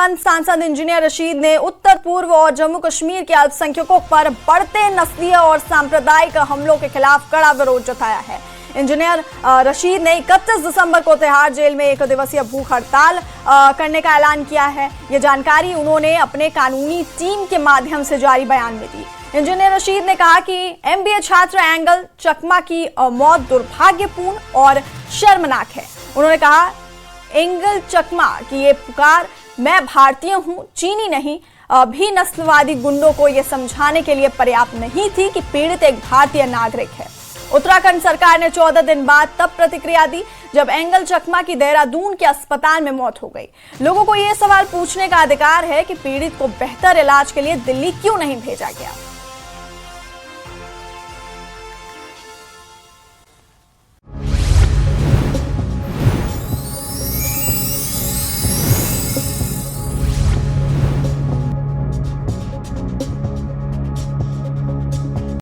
देवबंद सांसद इंजीनियर रशीद ने उत्तर पूर्व और जम्मू कश्मीर के अल्पसंख्यकों पर बढ़ते नस्लीय और सांप्रदायिक हमलों के खिलाफ कड़ा विरोध जताया है। इंजीनियर रशीद ने 31 दिसंबर को तिहाड़ जेल में 1 दिवसीय भूख हड़ताल करने का ऐलान किया है। ये जानकारी उन्होंने अपने कानूनी टीम के माध्यम से जारी बयान में दी। इंजीनियर रशीद ने कहा कि MBA छात्र एंगल चकमा की मौत दुर्भाग्यपूर्ण और शर्मनाक है। उन्होंने कहा, एंगल चकमा की ये पुकार, मैं भारतीय हूं, चीनी नहीं, भी नस्लवादी गुंडों को ये समझाने के लिए पर्याप्त नहीं थी कि पीड़ित एक भारतीय नागरिक है। उत्तराखंड सरकार ने 14 दिन बाद तब प्रतिक्रिया दी जब एंगल चकमा की देहरादून के अस्पताल में मौत हो गई। लोगों को ये सवाल पूछने का अधिकार है कि पीड़ित को बेहतर इलाज के लिए दिल्ली क्यों नहीं भेजा गया।